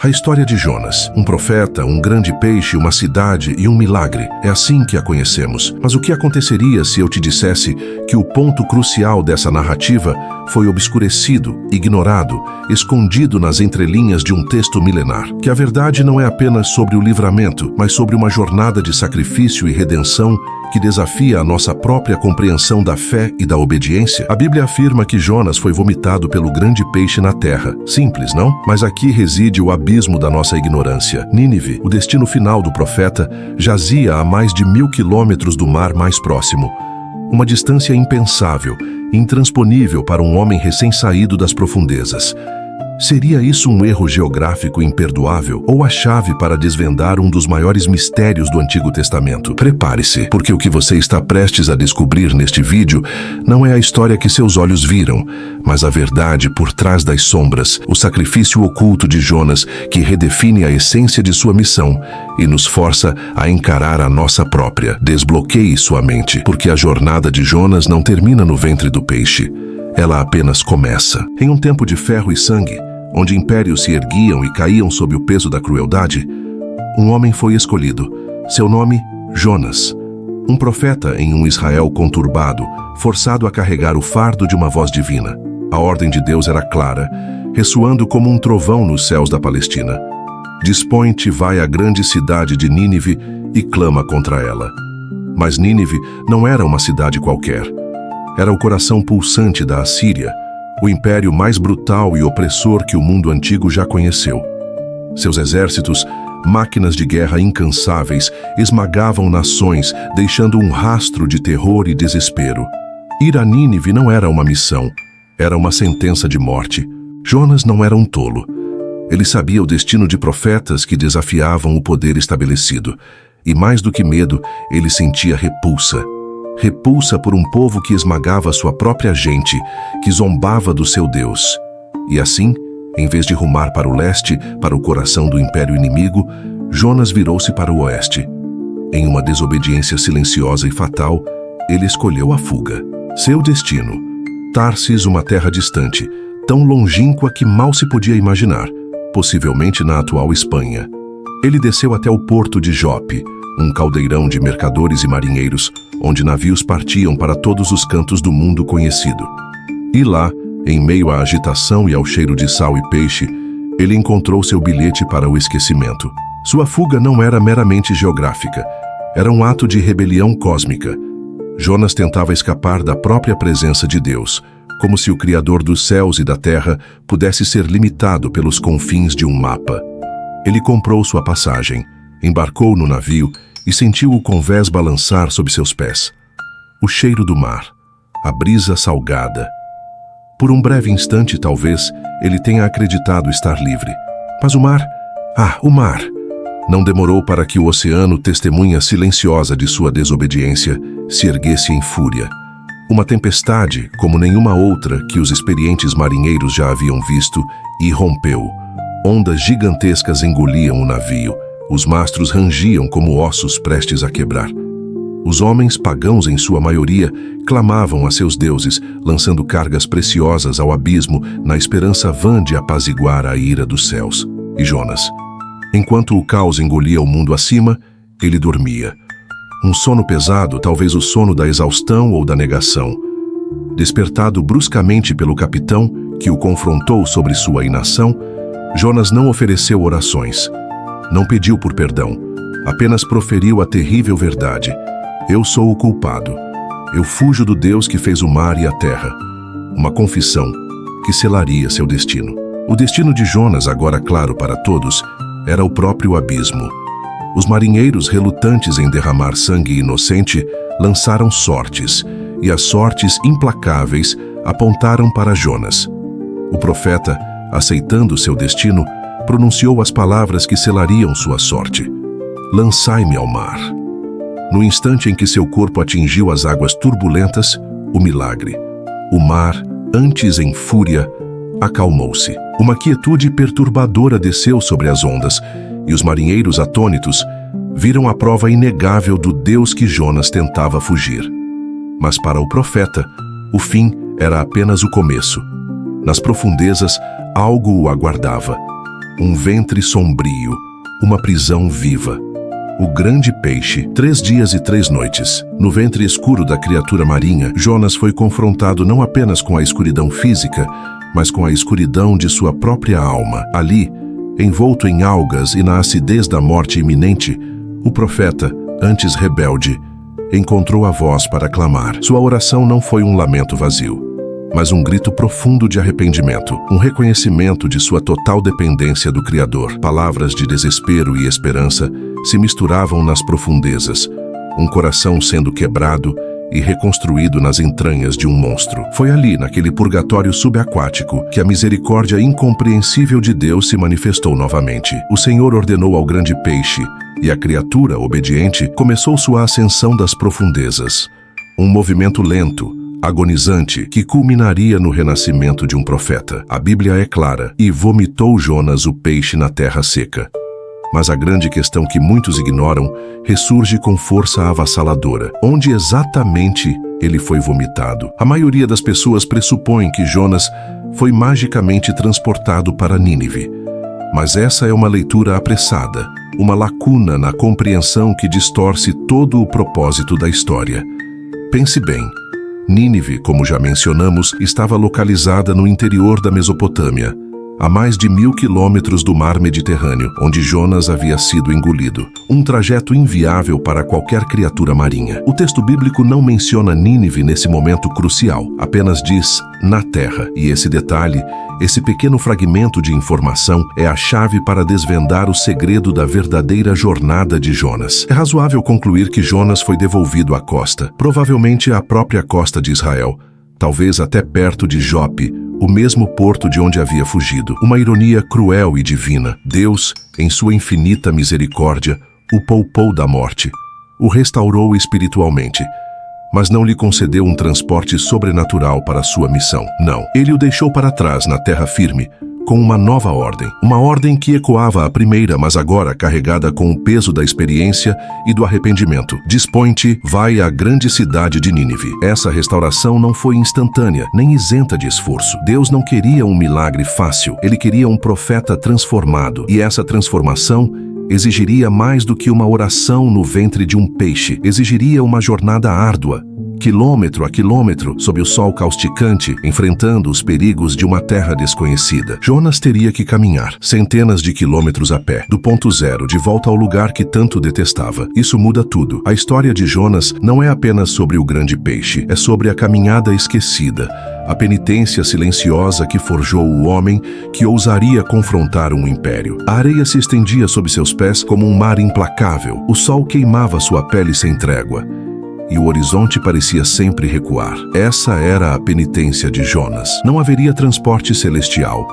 A história de Jonas, um profeta, um grande peixe, uma cidade e um milagre. É assim que a conhecemos. Mas o que aconteceria se eu te dissesse que o ponto crucial dessa narrativa foi obscurecido, ignorado, escondido nas entrelinhas de um texto milenar? Que a verdade não é apenas sobre o livramento, mas sobre uma jornada de sacrifício e redenção que desafia a nossa própria compreensão da fé e da obediência? A Bíblia afirma que Jonas foi vomitado pelo grande peixe na terra. Simples, não? Mas aqui reside o abismo da nossa ignorância. Nínive, o destino final do profeta, jazia a mais de 1000 quilômetros do mar mais próximo. Uma distância impensável, intransponível para um homem recém-saído das profundezas. Seria isso um erro geográfico imperdoável ou a chave para desvendar um dos maiores mistérios do Antigo Testamento? Prepare-se, porque o que você está prestes a descobrir neste vídeo não é a história que seus olhos viram, mas a verdade por trás das sombras, o sacrifício oculto de Jonas que redefine a essência de sua missão e nos força a encarar a nossa própria. Desbloqueie sua mente, porque a jornada de Jonas não termina no ventre do peixe. Ela apenas começa. Em um tempo de ferro e sangue, onde impérios se erguiam e caíam sob o peso da crueldade, um homem foi escolhido. Seu nome, Jonas. Um profeta em um Israel conturbado, forçado a carregar o fardo de uma voz divina. A ordem de Deus era clara, ressoando como um trovão nos céus da Palestina. Dispõe-te, vai à grande cidade de Nínive e clama contra ela. Mas Nínive não era uma cidade qualquer. Era o coração pulsante da Assíria, o império mais brutal e opressor que o mundo antigo já conheceu. Seus exércitos, máquinas de guerra incansáveis, esmagavam nações, deixando um rastro de terror e desespero. Ir a Nínive não era uma missão, era uma sentença de morte. Jonas não era um tolo. Ele sabia o destino de profetas que desafiavam o poder estabelecido. E mais do que medo, ele sentia repulsa. Repulsa por um povo que esmagava sua própria gente, que zombava do seu Deus. E assim, em vez de rumar para o leste, para o coração do império inimigo, Jonas virou-se para o oeste. Em uma desobediência silenciosa e fatal, ele escolheu a fuga. Seu destino, Tarsis, uma terra distante, tão longínqua que mal se podia imaginar, possivelmente na atual Espanha. Ele desceu até o porto de Jope, um caldeirão de mercadores e marinheiros, onde navios partiam para todos os cantos do mundo conhecido. E lá, em meio à agitação e ao cheiro de sal e peixe, ele encontrou seu bilhete para o esquecimento. Sua fuga não era meramente geográfica, era um ato de rebelião cósmica. Jonas tentava escapar da própria presença de Deus, como se o Criador dos céus e da terra pudesse ser limitado pelos confins de um mapa. Ele comprou sua passagem, embarcou no navio e sentiu o convés balançar sob seus pés. O cheiro do mar, a brisa salgada. Por um breve instante, talvez, ele tenha acreditado estar livre. Mas o mar, o mar! Não demorou para que o oceano, testemunha silenciosa de sua desobediência, se erguesse em fúria. Uma tempestade, como nenhuma outra que os experientes marinheiros já haviam visto, irrompeu. Ondas gigantescas engoliam o navio. Os mastros rangiam como ossos prestes a quebrar. Os homens, pagãos em sua maioria, clamavam a seus deuses, lançando cargas preciosas ao abismo na esperança vã de apaziguar a ira dos céus. E Jonas, enquanto o caos engolia o mundo acima, ele dormia. Um sono pesado, talvez o sono da exaustão ou da negação. Despertado bruscamente pelo capitão, que o confrontou sobre sua inação, Jonas não ofereceu orações. Não pediu por perdão, apenas proferiu a terrível verdade. Eu sou o culpado. Eu fujo do Deus que fez o mar e a terra. Uma confissão que selaria seu destino. O destino de Jonas, agora claro para todos, era o próprio abismo. Os marinheiros, relutantes em derramar sangue inocente, lançaram sortes, e as sortes implacáveis apontaram para Jonas. O profeta, aceitando seu destino, pronunciou as palavras que selariam sua sorte. Lançai-me ao mar. No instante em que seu corpo atingiu as águas turbulentas, o milagre. O mar, antes em fúria, acalmou-se. Uma quietude perturbadora desceu sobre as ondas, e os marinheiros atônitos viram a prova inegável do Deus que Jonas tentava fugir. Mas para o profeta, o fim era apenas o começo. Nas profundezas, algo o aguardava. um ventre sombrio, uma prisão viva. O grande peixe, 3 dias e 3 noites. No ventre escuro da criatura marinha, Jonas foi confrontado não apenas com a escuridão física, mas com a escuridão de sua própria alma. Ali, envolto em algas e na acidez da morte iminente, o profeta, antes rebelde, encontrou a voz para clamar. Sua oração não foi um lamento vazio, mas um grito profundo de arrependimento, um reconhecimento de sua total dependência do Criador. Palavras de desespero e esperança se misturavam nas profundezas, um coração sendo quebrado e reconstruído nas entranhas de um monstro. Foi ali, naquele purgatório subaquático, que a misericórdia incompreensível de Deus se manifestou novamente. O Senhor ordenou ao grande peixe, e a criatura, obediente, começou sua ascensão das profundezas. Um movimento lento, agonizante, que culminaria no renascimento de um profeta. A Bíblia é clara: e vomitou Jonas o peixe na terra seca. Mas a grande questão que muitos ignoram ressurge com força avassaladora. Onde exatamente ele foi vomitado? A maioria das pessoas pressupõe que Jonas foi magicamente transportado para Nínive. Mas essa é uma leitura apressada, uma lacuna na compreensão que distorce todo o propósito da história. Pense bem. Nínive, como já mencionamos, estava localizada no interior da Mesopotâmia, a mais de 1000 quilômetros do mar Mediterrâneo, onde Jonas havia sido engolido. Um trajeto inviável para qualquer criatura marinha. O texto bíblico não menciona Nínive nesse momento crucial, apenas diz na terra. E esse detalhe, esse pequeno fragmento de informação, é a chave para desvendar o segredo da verdadeira jornada de Jonas. É razoável concluir que Jonas foi devolvido à costa, provavelmente à própria costa de Israel, talvez até perto de Jope, o mesmo porto de onde havia fugido. Uma ironia cruel e divina. Deus, em sua infinita misericórdia, o poupou da morte, o restaurou espiritualmente, mas não lhe concedeu um transporte sobrenatural para sua missão. Não, ele o deixou para trás na terra firme, com uma nova ordem. Uma ordem que ecoava a primeira, mas agora carregada com o peso da experiência e do arrependimento. Dispõe-te, vai à grande cidade de Nínive. Essa restauração não foi instantânea, nem isenta de esforço. Deus não queria um milagre fácil, ele queria um profeta transformado. E essa transformação exigiria mais do que uma oração no ventre de um peixe. Exigiria uma jornada árdua, quilômetro a quilômetro, sob o sol causticante, enfrentando os perigos de uma terra desconhecida. Jonas teria que caminhar centenas de quilômetros a pé, do ponto zero, de volta ao lugar que tanto detestava. Isso muda tudo. A história de Jonas não é apenas sobre o grande peixe, é sobre a caminhada esquecida, a penitência silenciosa que forjou o homem que ousaria confrontar um império. A areia se estendia sob seus pés como um mar implacável. O sol queimava sua pele sem trégua, e o horizonte parecia sempre recuar. Essa era a penitência de Jonas. Não haveria transporte celestial,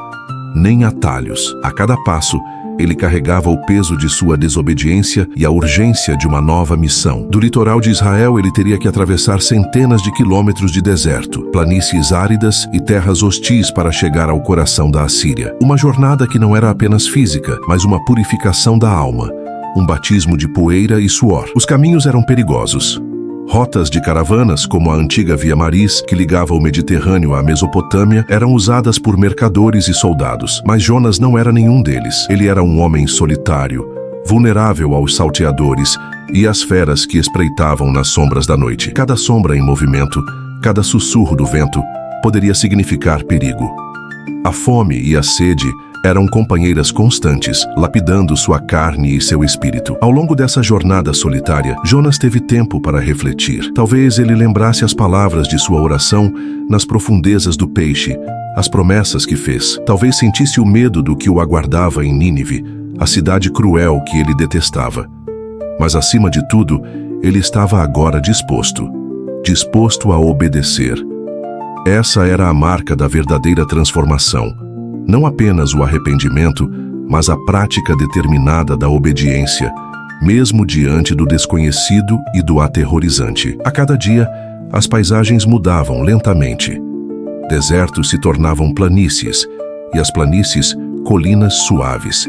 nem atalhos. A cada passo, ele carregava o peso de sua desobediência e a urgência de uma nova missão. Do litoral de Israel, ele teria que atravessar centenas de quilômetros de deserto, planícies áridas e terras hostis para chegar ao coração da Assíria. Uma jornada que não era apenas física, mas uma purificação da alma, um batismo de poeira e suor. Os caminhos eram perigosos. Rotas de caravanas, como a antiga Via Maris, que ligava o Mediterrâneo à Mesopotâmia, eram usadas por mercadores e soldados. Mas Jonas não era nenhum deles. Ele era um homem solitário, vulnerável aos salteadores e às feras que espreitavam nas sombras da noite. Cada sombra em movimento, cada sussurro do vento, poderia significar perigo. A fome e a sede eram companheiras constantes, lapidando sua carne e seu espírito. Ao longo dessa jornada solitária, Jonas teve tempo para refletir. Talvez ele lembrasse as palavras de sua oração nas profundezas do peixe, as promessas que fez. Talvez sentisse o medo do que o aguardava em Nínive, a cidade cruel que ele detestava. Mas acima de tudo, ele estava agora disposto a obedecer. Essa era a marca da verdadeira transformação. Não apenas o arrependimento, mas a prática determinada da obediência, mesmo diante do desconhecido e do aterrorizante. A cada dia, as paisagens mudavam lentamente. Desertos se tornavam planícies, e as planícies, colinas suaves.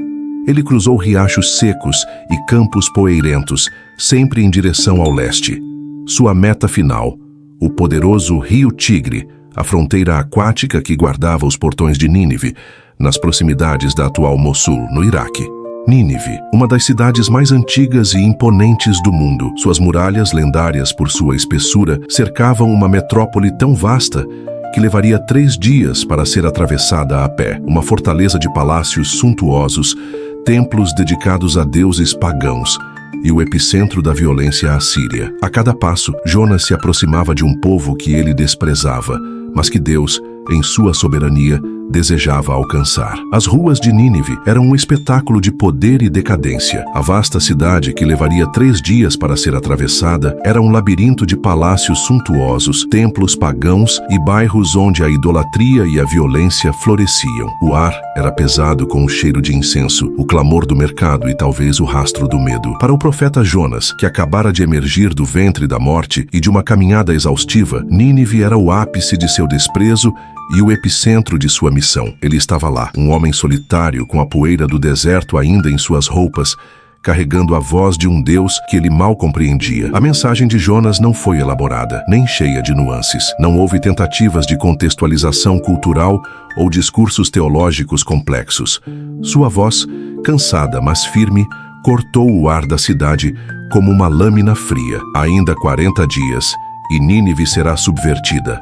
Ele cruzou riachos secos e campos poeirentos, sempre em direção ao leste. Sua meta final, o poderoso Rio Tigre, a fronteira aquática que guardava os portões de Nínive, nas proximidades da atual Mossul, no Iraque. Nínive, uma das cidades mais antigas e imponentes do mundo. Suas muralhas, lendárias por sua espessura, cercavam uma metrópole tão vasta que levaria 3 dias para ser atravessada a pé. Uma fortaleza de palácios suntuosos, templos dedicados a deuses pagãos e o epicentro da violência assíria. A cada passo, Jonas se aproximava de um povo que ele desprezava, mas que Deus, em sua soberania, desejava alcançar. As ruas de Nínive eram um espetáculo de poder e decadência. A vasta cidade, que levaria 3 dias para ser atravessada, era um labirinto de palácios suntuosos, templos pagãos e bairros onde a idolatria e a violência floresciam. O ar era pesado com o cheiro de incenso, o clamor do mercado e talvez o rastro do medo. Para o profeta Jonas, que acabara de emergir do ventre da morte e de uma caminhada exaustiva, Nínive era o ápice de seu desprezo e o epicentro de sua missão. Ele estava lá, um homem solitário com a poeira do deserto ainda em suas roupas, carregando a voz de um Deus que ele mal compreendia. A mensagem de Jonas não foi elaborada, nem cheia de nuances. Não houve tentativas de contextualização cultural ou discursos teológicos complexos. Sua voz, cansada mas firme, cortou o ar da cidade como uma lâmina fria. Ainda 40 dias, e Nínive será subvertida.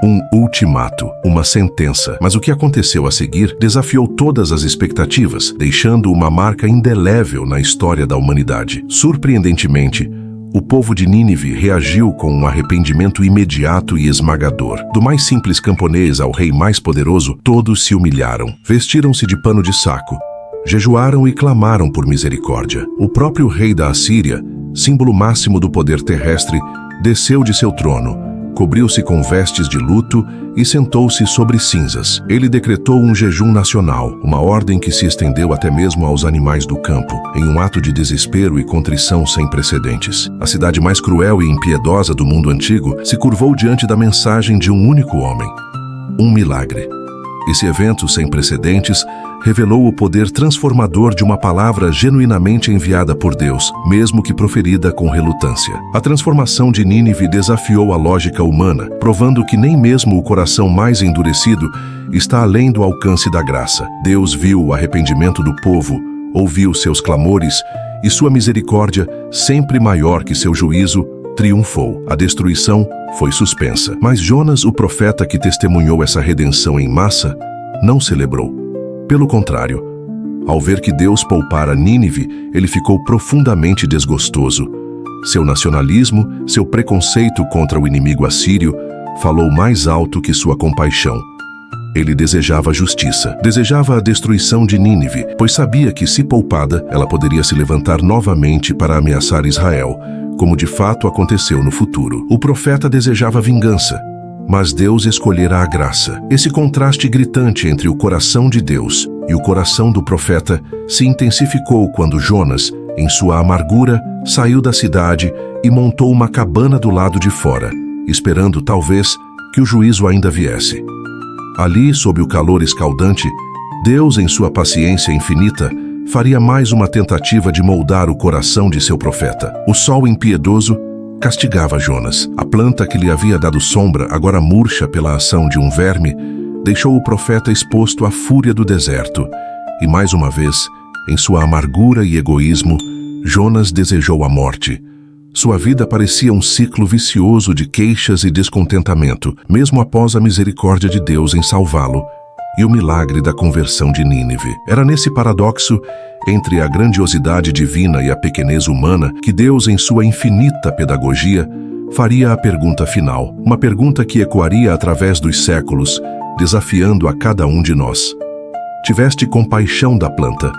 Um ultimato, uma sentença. Mas o que aconteceu a seguir desafiou todas as expectativas, deixando uma marca indelével na história da humanidade. Surpreendentemente, o povo de Nínive reagiu com um arrependimento imediato e esmagador. Do mais simples camponês ao rei mais poderoso, todos se humilharam. Vestiram-se de pano de saco, jejuaram e clamaram por misericórdia. O próprio rei da Assíria, símbolo máximo do poder terrestre, desceu de seu trono, cobriu-se com vestes de luto e sentou-se sobre cinzas. Ele decretou um jejum nacional, uma ordem que se estendeu até mesmo aos animais do campo, em um ato de desespero e contrição sem precedentes. A cidade mais cruel e impiedosa do mundo antigo se curvou diante da mensagem de um único homem: um milagre. Esse evento sem precedentes revelou o poder transformador de uma palavra genuinamente enviada por Deus, mesmo que proferida com relutância. A transformação de Nínive desafiou a lógica humana, provando que nem mesmo o coração mais endurecido está além do alcance da graça. Deus viu o arrependimento do povo, ouviu seus clamores e sua misericórdia, sempre maior que seu juízo, triunfou. A destruição foi suspensa. Mas Jonas, o profeta que testemunhou essa redenção em massa, não celebrou. Pelo contrário, ao ver que Deus poupara Nínive, ele ficou profundamente desgostoso. Seu nacionalismo, seu preconceito contra o inimigo assírio, falou mais alto que sua compaixão. Ele desejava justiça, desejava a destruição de Nínive, pois sabia que, se poupada, ela poderia se levantar novamente para ameaçar Israel, como de fato aconteceu no futuro. O profeta desejava vingança, mas Deus escolhera a graça. Esse contraste gritante entre o coração de Deus e o coração do profeta se intensificou quando Jonas, em sua amargura, saiu da cidade e montou uma cabana do lado de fora, esperando talvez que o juízo ainda viesse. Ali, sob o calor escaldante, Deus, em sua paciência infinita, faria mais uma tentativa de moldar o coração de seu profeta. O sol impiedoso castigava Jonas. A planta que lhe havia dado sombra, agora murcha pela ação de um verme, deixou o profeta exposto à fúria do deserto. E mais uma vez, em sua amargura e egoísmo, Jonas desejou a morte. Sua vida parecia um ciclo vicioso de queixas e descontentamento, mesmo após a misericórdia de Deus em salvá-lo e o milagre da conversão de Nínive. Era nesse paradoxo, entre a grandiosidade divina e a pequenez humana, que Deus, em sua infinita pedagogia, faria a pergunta final, uma pergunta que ecoaria através dos séculos, desafiando a cada um de nós. Tiveste compaixão da planta?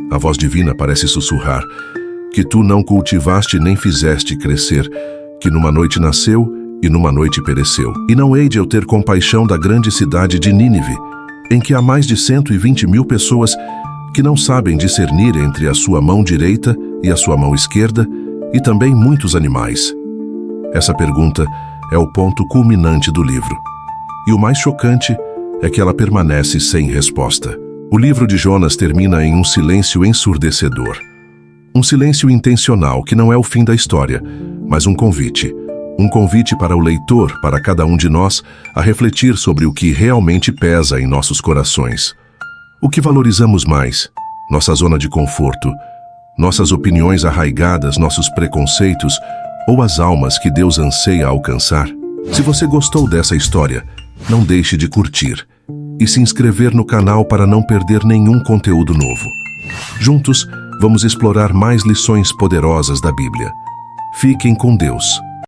A voz divina parece sussurrar: que tu não cultivaste nem fizeste crescer, que numa noite nasceu e numa noite pereceu. E não hei de eu ter compaixão da grande cidade de Nínive, em que há mais de 120 mil pessoas que não sabem discernir entre a sua mão direita e a sua mão esquerda, e também muitos animais. Essa pergunta é o ponto culminante do livro. E o mais chocante é que ela permanece sem resposta. O livro de Jonas termina em um silêncio ensurdecedor. Um silêncio intencional que não é o fim da história, mas um convite. Um convite para o leitor, para cada um de nós, a refletir sobre o que realmente pesa em nossos corações. O que valorizamos mais? Nossa zona de conforto, nossas opiniões arraigadas, nossos preconceitos ou as almas que Deus anseia alcançar? Se você gostou dessa história, não deixe de curtir e se inscrever no canal para não perder nenhum conteúdo novo. Juntos, vamos explorar mais lições poderosas da Bíblia. Fiquem com Deus.